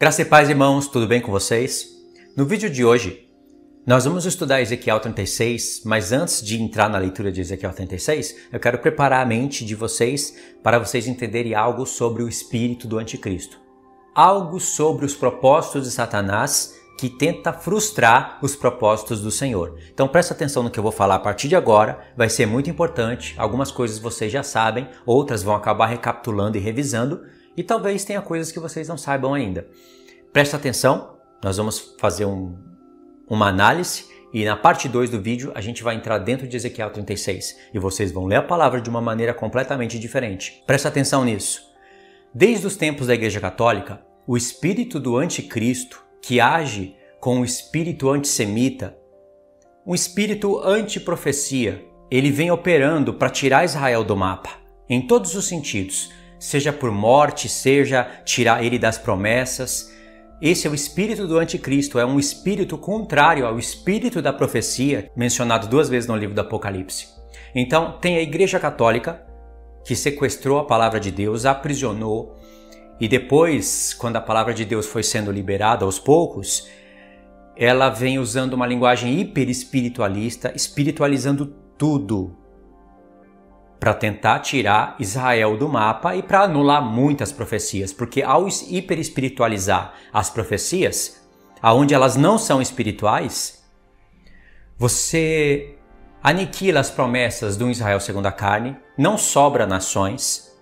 Graça e paz, irmãos, tudo bem com vocês? No vídeo de hoje, nós vamos estudar Ezequiel 36, mas antes de entrar na leitura de Ezequiel 36, eu quero preparar a mente de vocês para vocês entenderem algo sobre o espírito do anticristo. Algo sobre os propósitos de Satanás que tenta frustrar os propósitos do Senhor. Então presta atenção no que eu vou falar a partir de agora, vai ser muito importante. Algumas coisas vocês já sabem, outras vão acabar recapitulando e revisando, e talvez tenha coisas que vocês não saibam ainda. Presta atenção, nós vamos fazer uma análise e na parte 2 do vídeo a gente vai entrar dentro de Ezequiel 36 e vocês vão ler a palavra de uma maneira completamente diferente. Presta atenção nisso. Desde os tempos da Igreja Católica, o espírito do anticristo que age com o espírito antissemita, um espírito antiprofecia, ele vem operando para tirar Israel do mapa, em todos os sentidos, seja por morte, seja tirar ele das promessas. Esse é o espírito do anticristo, é um espírito contrário ao espírito da profecia, mencionado 2 vezes no livro do Apocalipse. Então, tem a Igreja Católica, que sequestrou a palavra de Deus, a aprisionou, e depois, quando a palavra de Deus foi sendo liberada aos poucos, ela vem usando uma linguagem hiperespiritualista, espiritualizando tudo, para tentar tirar Israel do mapa e para anular muitas profecias, porque ao hiperespiritualizar as profecias, aonde elas não são espirituais, você aniquila as promessas do Israel segundo a carne, não sobra nações,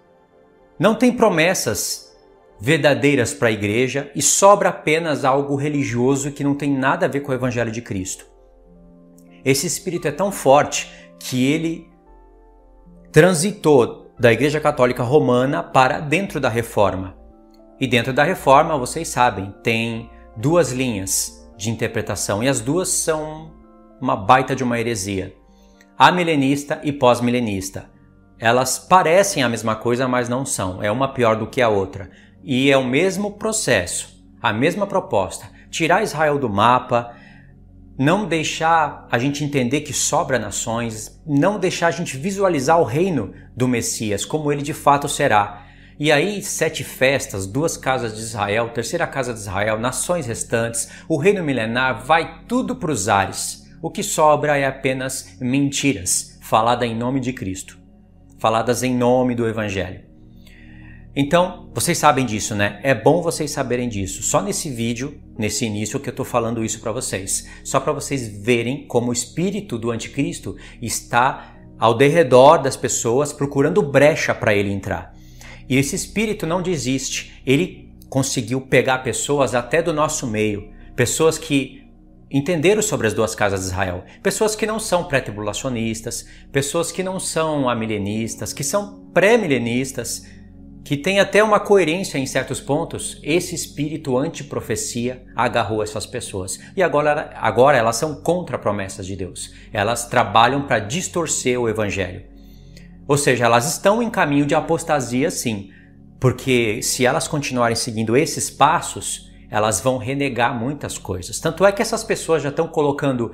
não tem promessas verdadeiras para a igreja e sobra apenas algo religioso que não tem nada a ver com o Evangelho de Cristo. Esse espírito é tão forte que ele transitou da Igreja Católica Romana para dentro da Reforma. E dentro da Reforma, vocês sabem, tem 2 linhas de interpretação e as duas são uma baita de uma heresia. Amilenista e pós-milenista. Elas parecem a mesma coisa, mas não são. É uma pior do que a outra. E é o mesmo processo, a mesma proposta. Tirar Israel do mapa, não deixar a gente entender que sobra nações, não deixar a gente visualizar o reino do Messias, como ele de fato será. E aí 7 festas, 2 casas de Israel, 3ª casa de Israel, nações restantes, o reino milenar, vai tudo para os ares. O que sobra é apenas mentiras, faladas em nome de Cristo, faladas em nome do Evangelho. Então, vocês sabem disso, né? É bom vocês saberem disso. Só nesse vídeo, nesse início, que eu estou falando isso para vocês. Só para vocês verem como o espírito do anticristo está ao derredor das pessoas procurando brecha para ele entrar. E esse espírito não desiste. Ele conseguiu pegar pessoas até do nosso meio. Pessoas que entenderam sobre as 2 casas de Israel. Pessoas que não são pré-tribulacionistas. Pessoas que não são amilenistas. Que são pré-milenistas. Que tem até uma coerência em certos pontos. Esse espírito antiprofecia agarrou essas pessoas. E agora elas são contra promessas de Deus. Elas trabalham para distorcer o Evangelho. Ou seja, elas estão em caminho de apostasia, sim. Porque se elas continuarem seguindo esses passos, elas vão renegar muitas coisas. Tanto é que essas pessoas já estão colocando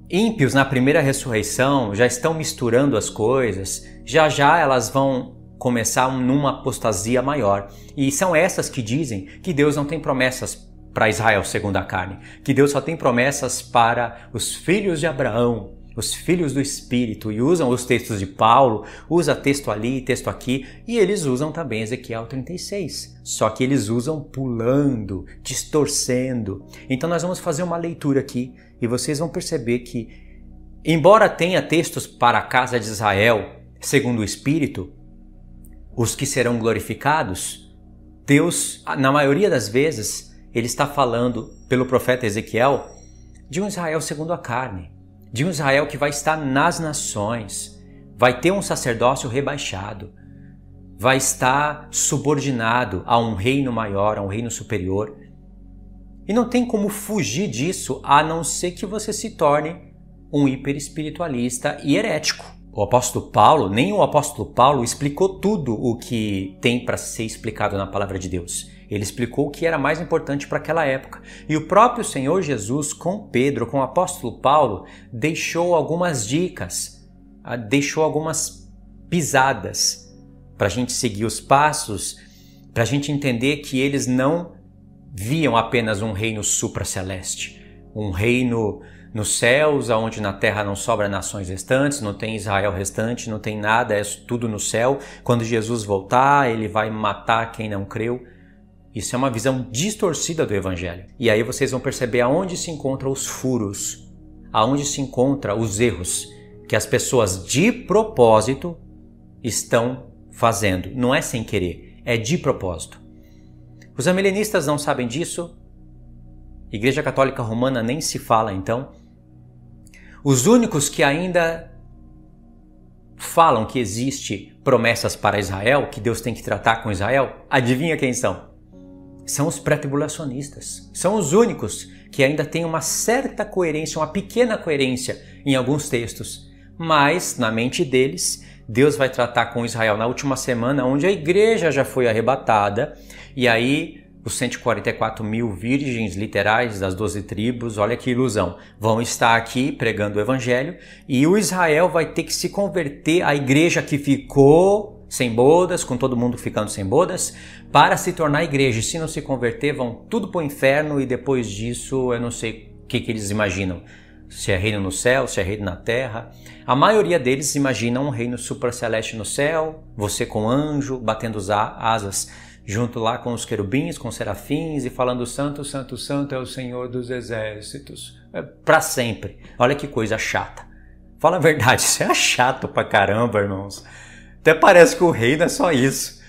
ímpios na primeira ressurreição, já estão misturando as coisas. Já já elas vão começar numa apostasia maior. E são essas que dizem que Deus não tem promessas para Israel segundo a carne, que Deus só tem promessas para os filhos de Abraão, os filhos do Espírito, e usam os textos de Paulo, usa texto ali, texto aqui, e eles usam também Ezequiel 36, só que eles usam pulando, distorcendo. Então nós vamos fazer uma leitura aqui e vocês vão perceber que, embora tenha textos para a casa de Israel segundo o Espírito, os que serão glorificados, Deus, na maioria das vezes, ele está falando pelo profeta Ezequiel de um Israel segundo a carne, de um Israel que vai estar nas nações, vai ter um sacerdócio rebaixado, vai estar subordinado a um reino maior, a um reino superior. E não tem como fugir disso, a não ser que você se torne um hiperespiritualista e herético. O apóstolo Paulo, nem o apóstolo Paulo explicou tudo o que tem para ser explicado na palavra de Deus. Ele explicou o que era mais importante para aquela época. E o próprio Senhor Jesus, com Pedro, com o apóstolo Paulo, deixou algumas dicas, deixou algumas pisadas para a gente seguir os passos, para a gente entender que eles não viam apenas um reino supraceleste, um reino nos céus, onde na terra não sobra nações restantes, não tem Israel restante, não tem nada, é tudo no céu. Quando Jesus voltar, ele vai matar quem não creu. Isso é uma visão distorcida do Evangelho. E aí vocês vão perceber aonde se encontram os furos, aonde se encontram os erros que as pessoas de propósito estão fazendo. Não é sem querer, é de propósito. Os amilenistas não sabem disso. Igreja Católica Romana nem se fala, então. Os únicos que ainda falam que existe promessas para Israel, que Deus tem que tratar com Israel, adivinha quem são? São os pré-tribulacionistas. São os únicos que ainda têm uma certa coerência, uma pequena coerência em alguns textos. Mas, na mente deles, Deus vai tratar com Israel na última semana, onde a igreja já foi arrebatada, e aí os 144 mil virgens literais das 12 tribos, olha que ilusão, vão estar aqui pregando o evangelho, e o Israel vai ter que se converter, a igreja que ficou sem bodas, com todo mundo ficando sem bodas, para se tornar igreja. E se não se converter, vão tudo para o inferno, e depois disso eu não sei o que eles imaginam. Se é reino no céu, se é reino na terra. A maioria deles imagina um reino supraceleste no céu, você com anjo, batendo as asas, junto lá com os querubins, com os serafins, e falando santo, santo, santo é o Senhor dos exércitos. Para sempre. Olha que coisa chata. Fala a verdade, isso é chato pra caramba, irmãos. Até parece que o reino é só isso.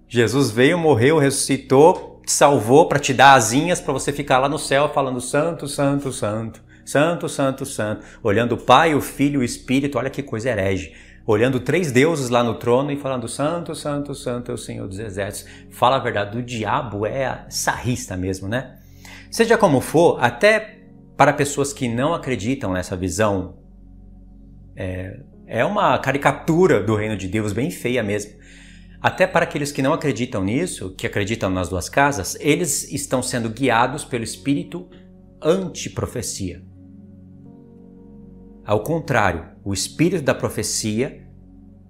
Jesus veio, morreu, ressuscitou, te salvou para te dar asinhas para você ficar lá no céu falando santo, santo, santo. Santo, santo, santo. Olhando o Pai, o Filho e o Espírito, olha que coisa herege. Olhando 3 deuses lá no trono e falando santo, santo, santo é o Senhor dos exércitos. Fala a verdade, o diabo é sarrista mesmo, né? Seja como for, até para pessoas que não acreditam nessa visão, é uma caricatura do reino de Deus, bem feia mesmo. Até para aqueles que não acreditam nisso, que acreditam nas 2 casas, eles estão sendo guiados pelo espírito anti-profecia. Ao contrário, o espírito da profecia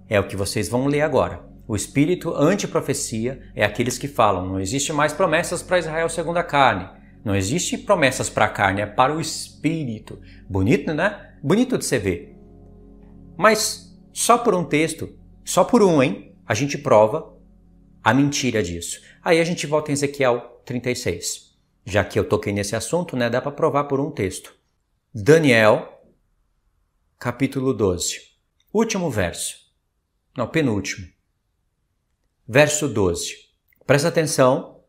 é o que vocês vão ler agora. O espírito anti-profecia é aqueles que falam: não existe mais promessas para Israel segundo a carne. Não existe promessas para a carne, é para o espírito. Bonito, né? Bonito de você ver. Mas só por um texto, só por um, hein? A gente prova a mentira disso. Aí a gente volta em Ezequiel 36. Já que eu toquei nesse assunto, né? Dá para provar por um texto. Daniel, capítulo 12. Último verso. Não, penúltimo. Verso 12. Presta atenção.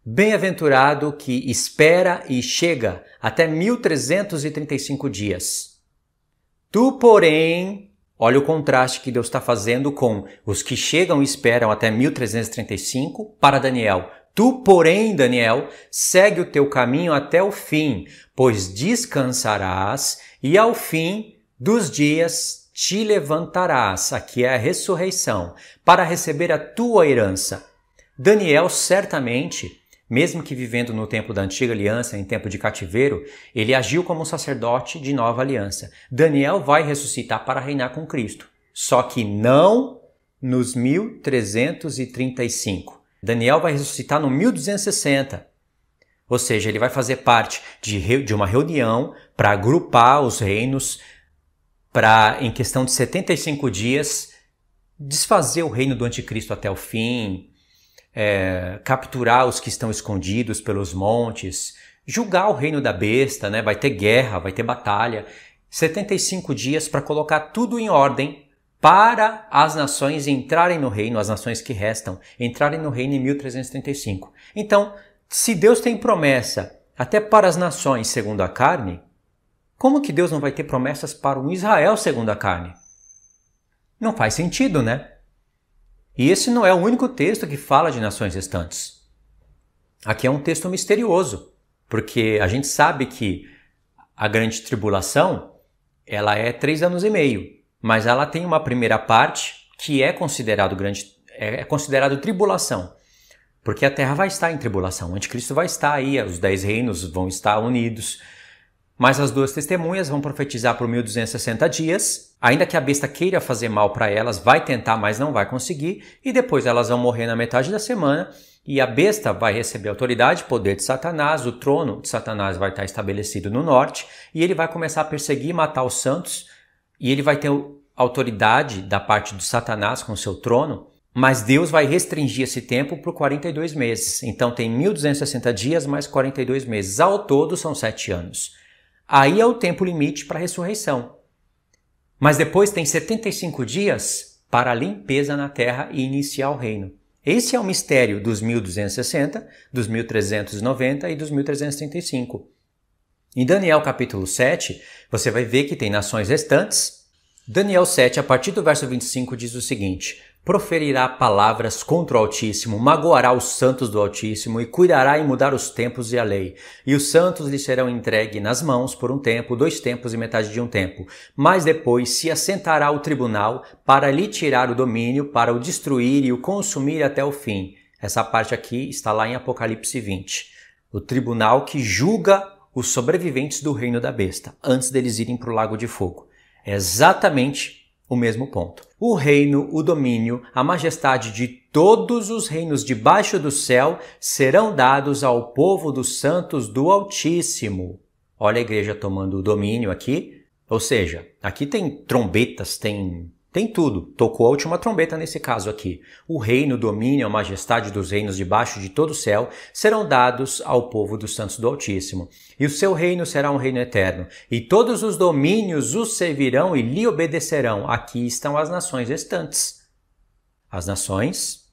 Bem-aventurado que espera e chega até 1335 dias. Tu, porém, olha o contraste que Deus está fazendo com os que chegam e esperam até 1335 para Daniel. Tu, porém, Daniel, segue o teu caminho até o fim, pois descansarás e ao fim dos dias te levantarás, aqui é a ressurreição, para receber a tua herança. Daniel, certamente, mesmo que vivendo no tempo da antiga aliança, em tempo de cativeiro, ele agiu como um sacerdote de nova aliança. Daniel vai ressuscitar para reinar com Cristo, só que não nos 1335. Daniel vai ressuscitar no 1260, ou seja, ele vai fazer parte de uma reunião para agrupar os reinos, para, em questão de 75 dias, desfazer o reino do anticristo até o fim, capturar os que estão escondidos pelos montes, julgar o reino da besta, né? Vai ter guerra, vai ter batalha. 75 dias para colocar tudo em ordem, para as nações entrarem no reino, as nações que restam, entrarem no reino em 1335. Então, se Deus tem promessa até para as nações segundo a carne, como que Deus não vai ter promessas para um Israel segundo a carne? Não faz sentido, né? E esse não é o único texto que fala de nações restantes. Aqui é um texto misterioso, porque a gente sabe que a grande tribulação, ela é 3 anos e meio. Mas ela tem uma primeira parte que é considerado tribulação, porque a terra vai estar em tribulação, o anticristo vai estar aí, os 10 reinos vão estar unidos, Mas as duas testemunhas vão profetizar por 1260 dias, ainda que a besta queira fazer mal para elas, vai tentar, mas não vai conseguir, e depois elas vão morrer na metade da semana, e a besta vai receber autoridade, poder de Satanás, o trono de Satanás vai estar estabelecido no norte, e ele vai começar a perseguir e matar os santos, e ele vai ter autoridade da parte de Satanás com seu trono, mas Deus vai restringir esse tempo por 42 meses. Então tem 1260 dias mais 42 meses. Ao todo são 7 anos. Aí é o tempo limite para a ressurreição. Mas depois tem 75 dias para a limpeza na terra e iniciar o reino. Esse é o mistério dos 1260, dos 1390 e dos 1335. Em Daniel capítulo 7, você vai ver que tem nações restantes. Daniel 7, a partir do verso 25, diz o seguinte: proferirá palavras contra o Altíssimo, magoará os santos do Altíssimo e cuidará em mudar os tempos e a lei. E os santos lhe serão entregues nas mãos por um tempo, 2 tempos e metade de um tempo. Mas depois se assentará ao tribunal para lhe tirar o domínio, para o destruir e o consumir até o fim. Essa parte aqui está lá em Apocalipse 20. O tribunal que julga os sobreviventes do reino da besta, antes deles irem para o lago de fogo. É exatamente o mesmo ponto. O reino, o domínio, a majestade de todos os reinos debaixo do céu serão dados ao povo dos santos do Altíssimo. Olha a igreja tomando o domínio aqui. Ou seja, aqui tem trombetas, tem tudo. Tocou a última trombeta nesse caso aqui. O reino, o domínio, a majestade dos reinos debaixo de todo o céu serão dados ao povo dos santos do Altíssimo. E o seu reino será um reino eterno. E todos os domínios os servirão e lhe obedecerão. Aqui estão as nações restantes. As nações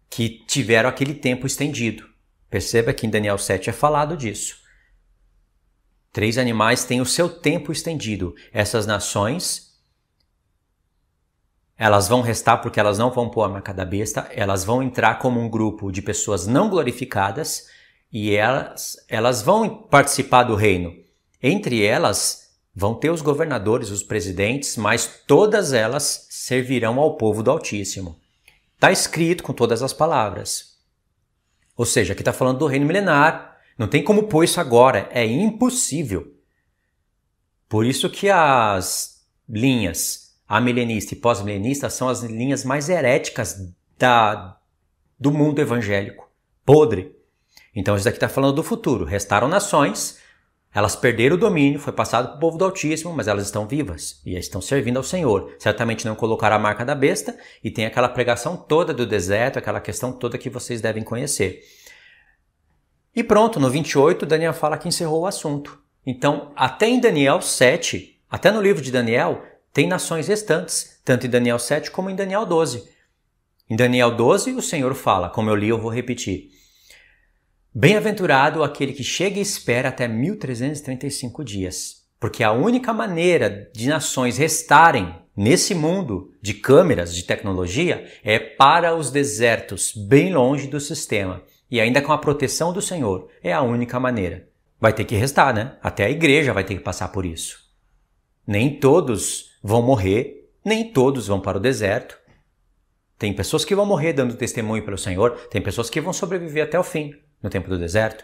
que tiveram aquele tempo estendido. Perceba que em Daniel 7 é falado disso. 3 animais têm o seu tempo estendido. Essas nações, elas vão restar porque elas não vão pôr a marca da besta, elas vão entrar como um grupo de pessoas não glorificadas e elas vão participar do reino. Entre elas vão ter os governadores, os presidentes, mas todas elas servirão ao povo do Altíssimo. Está escrito com todas as palavras. Ou seja, aqui está falando do reino milenar. Não tem como pôr isso agora, é impossível. Por isso que as linhas amilenista e pós-milenista são as linhas mais heréticas do mundo evangélico. Podre. Então isso daqui está falando do futuro. Restaram nações, elas perderam o domínio, foi passado para o povo do Altíssimo, mas elas estão vivas e estão servindo ao Senhor. Certamente não colocaram a marca da besta e tem aquela pregação toda do deserto, aquela questão toda que vocês devem conhecer. E pronto, no 28, Daniel fala que encerrou o assunto. Então, até em Daniel 7, até no livro de Daniel, tem nações restantes, tanto em Daniel 7 como em Daniel 12. Em Daniel 12, o Senhor fala, como eu li, eu vou repetir. Bem-aventurado aquele que chega e espera até 1335 dias, porque a única maneira de nações restarem nesse mundo de câmeras, de tecnologia, é para os desertos, bem longe do sistema. E ainda com a proteção do Senhor, é a única maneira. Vai ter que restar, né? Até a igreja vai ter que passar por isso. Nem todos vão morrer, nem todos vão para o deserto. Tem pessoas que vão morrer dando testemunho pelo Senhor, tem pessoas que vão sobreviver até o fim, no tempo do deserto.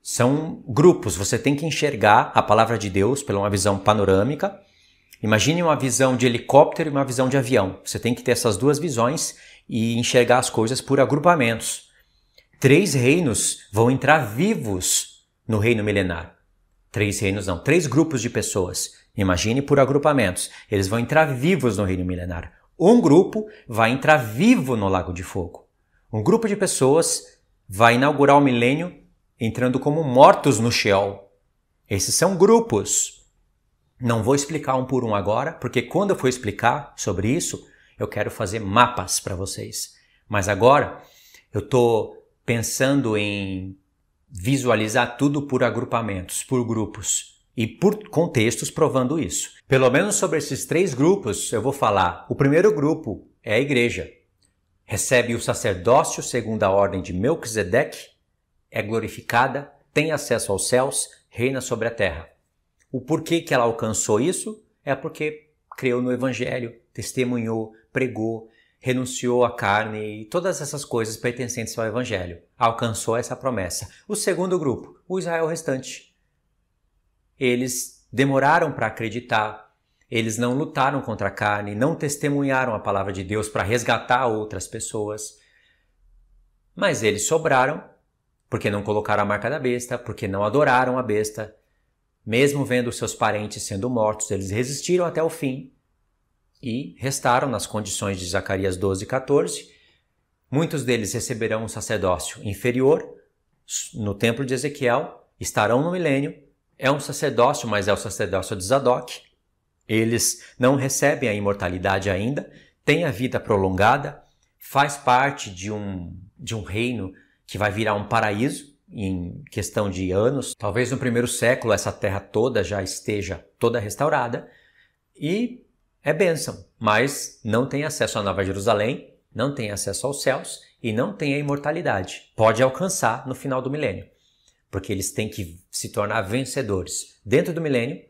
São grupos, você tem que enxergar a palavra de Deus pela uma visão panorâmica. Imagine uma visão de helicóptero e uma visão de avião. Você tem que ter essas duas visões e enxergar as coisas por agrupamentos. 3 reinos vão entrar vivos no reino milenar. 3 reinos não, 3 grupos de pessoas. Imagine por agrupamentos. Eles vão entrar vivos no reino milenar. Um grupo vai entrar vivo no lago de fogo. Um grupo de pessoas vai inaugurar o milênio entrando como mortos no Sheol. Esses são grupos. Não vou explicar um por um agora, porque quando eu for explicar sobre isso, eu quero fazer mapas para vocês. Mas agora eu estou pensando em visualizar tudo por agrupamentos, por grupos e por contextos provando isso. Pelo menos sobre esses 3 grupos eu vou falar. O primeiro grupo é a igreja. Recebe o sacerdócio segundo a ordem de Melquisedeque, é glorificada, tem acesso aos céus, reina sobre a terra. O porquê que ela alcançou isso é porque creu no Evangelho, testemunhou, pregou renunciou à carne e todas essas coisas pertencentes ao Evangelho. Alcançou essa promessa. O segundo grupo, o Israel restante. Eles demoraram para acreditar, eles não lutaram contra a carne, não testemunharam a palavra de Deus para resgatar outras pessoas. Mas eles sobraram porque não colocaram a marca da besta, porque não adoraram a besta. Mesmo vendo seus parentes sendo mortos, eles resistiram até o fim e restaram nas condições de Zacarias 12:14. Muitos deles receberão um sacerdócio inferior no templo de Ezequiel, estarão no milênio. É um sacerdócio, mas é o sacerdócio de Zadok. Eles não recebem a imortalidade ainda, têm a vida prolongada, faz parte de um reino que vai virar um paraíso em questão de anos. Talvez no primeiro século essa terra toda já esteja toda restaurada e é bênção, mas não tem acesso à Nova Jerusalém, não tem acesso aos céus e não tem a imortalidade. Pode alcançar no final do milênio, porque eles têm que se tornar vencedores dentro do milênio,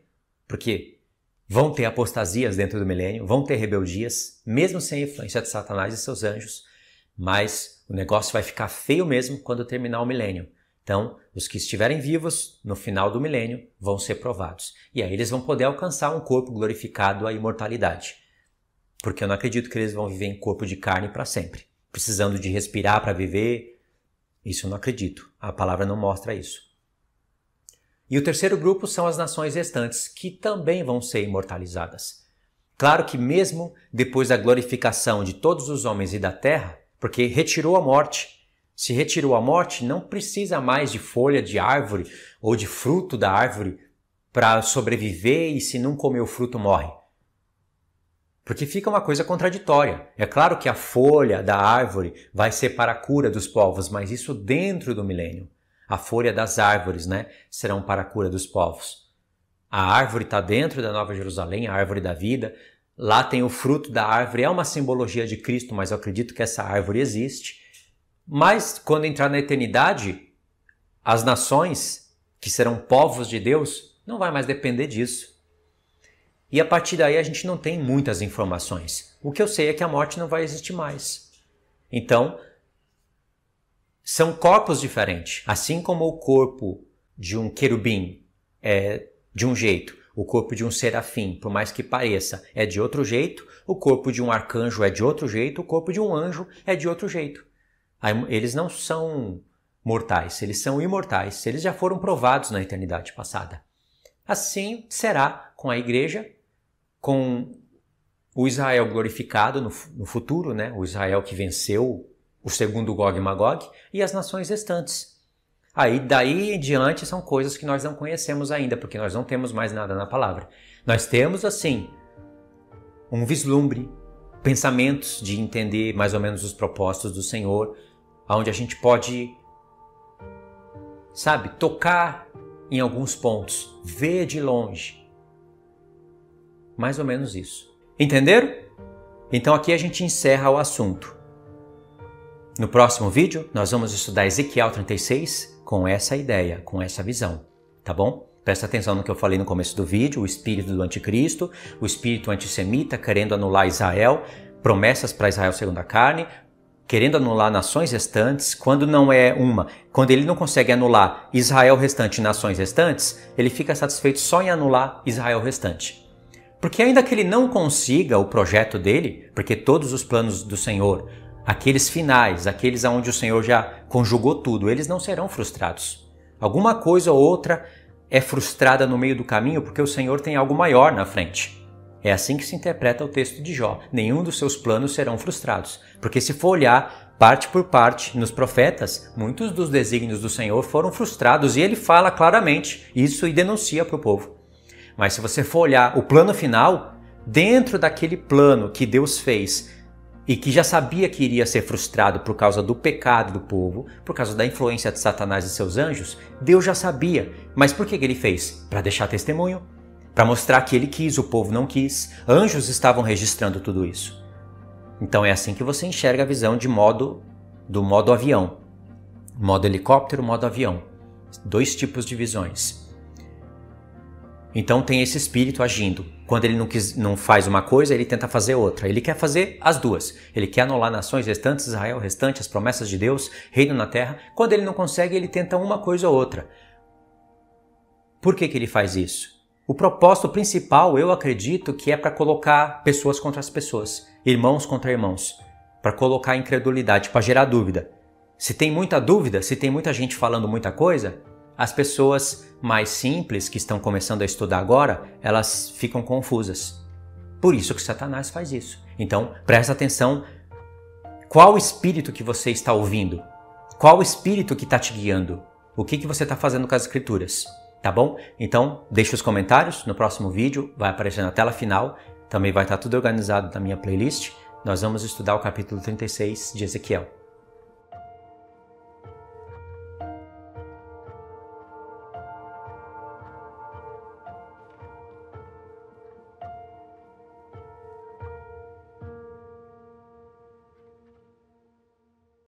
porque vão ter apostasias dentro do milênio, vão ter rebeldias, mesmo sem a influência de Satanás e seus anjos, mas o negócio vai ficar feio mesmo quando terminar o milênio. Então, os que estiverem vivos no final do milênio vão ser provados. E aí eles vão poder alcançar um corpo glorificado, a imortalidade. Porque eu não acredito que eles vão viver em corpo de carne para sempre, precisando de respirar para viver. Isso eu não acredito. A palavra não mostra isso. E o terceiro grupo são as nações restantes, que também vão ser imortalizadas. Claro que mesmo depois da glorificação de todos os homens e da terra, porque retirou a morte. Se retirou a morte, não precisa mais de folha de árvore ou de fruto da árvore para sobreviver e se não comer o fruto morre. Porque fica uma coisa contraditória. É claro que a folha da árvore vai ser para a cura dos povos, mas isso dentro do milênio. A folha das árvores, serão para a cura dos povos. A árvore está dentro da Nova Jerusalém, a árvore da vida. Lá tem o fruto da árvore, é uma simbologia de Cristo, mas eu acredito que essa árvore existe. Mas quando entrar na eternidade, as nações, que serão povos de Deus, não vai mais depender disso. E a partir daí a gente não tem muitas informações. O que eu sei é que a morte não vai existir mais. Então, são corpos diferentes. Assim como o corpo de um querubim é de um jeito, o corpo de um serafim, por mais que pareça, é de outro jeito, o corpo de um arcanjo é de outro jeito, o corpo de um anjo é de outro jeito. Eles não são mortais, eles são imortais. Eles já foram provados na eternidade passada. Assim será com a igreja, com o Israel glorificado no futuro, o Israel que venceu o segundo Gog e Magog, e as nações restantes. Daí em diante são coisas que nós não conhecemos ainda, porque nós não temos mais nada na palavra. Nós temos, assim, um vislumbre, pensamentos de entender mais ou menos os propósitos do Senhor, onde a gente pode, tocar em alguns pontos, ver de longe. Mais ou menos isso. Entenderam? Então aqui a gente encerra o assunto. No próximo vídeo, nós vamos estudar Ezequiel 36 com essa ideia, com essa visão, tá bom? Presta atenção no que eu falei no começo do vídeo, o espírito do anticristo, o espírito antissemita querendo anular Israel, promessas para Israel segundo a carne, querendo anular nações restantes, quando ele não consegue anular Israel restante e nações restantes, ele fica satisfeito só em anular Israel restante. Porque ainda que ele não consiga o projeto dele, porque todos os planos do Senhor, aqueles finais, aqueles onde o Senhor já conjugou tudo, eles não serão frustrados. Alguma coisa ou outra é frustrada no meio do caminho porque o Senhor tem algo maior na frente. É assim que se interpreta o texto de Jó. Nenhum dos seus planos serão frustrados. Porque se for olhar parte por parte nos profetas, muitos dos desígnios do Senhor foram frustrados e ele fala claramente isso e denuncia para o povo. Mas se você for olhar o plano final, dentro daquele plano que Deus fez e que já sabia que iria ser frustrado por causa do pecado do povo, por causa da influência de Satanás e seus anjos, Deus já sabia. Mas por que ele fez? Para deixar testemunho. Para mostrar que ele quis, o povo não quis. Anjos estavam registrando tudo isso. Então é assim que você enxerga a visão do modo avião. Modo helicóptero, modo avião. 2 tipos de visões. Então tem esse espírito agindo. quando ele não faz uma coisa, ele tenta fazer outra. Ele quer fazer as duas. Ele quer anular nações restantes, Israel restante, as promessas de Deus, reino na terra. Quando ele não consegue, ele tenta uma coisa ou outra. Por que ele faz isso? O propósito principal, eu acredito, que é para colocar pessoas contra as pessoas, irmãos contra irmãos, para colocar incredulidade, para gerar dúvida. Se tem muita dúvida, se tem muita gente falando muita coisa, as pessoas mais simples que estão começando a estudar agora, elas ficam confusas. Por isso que Satanás faz isso. Então, presta atenção, qual espírito que você está ouvindo? Qual espírito que está te guiando? O que você está fazendo com as escrituras? Tá bom? Então, deixe os comentários, no próximo vídeo vai aparecer na tela final, também vai estar tudo organizado na minha playlist. Nós vamos estudar o capítulo 36 de Ezequiel.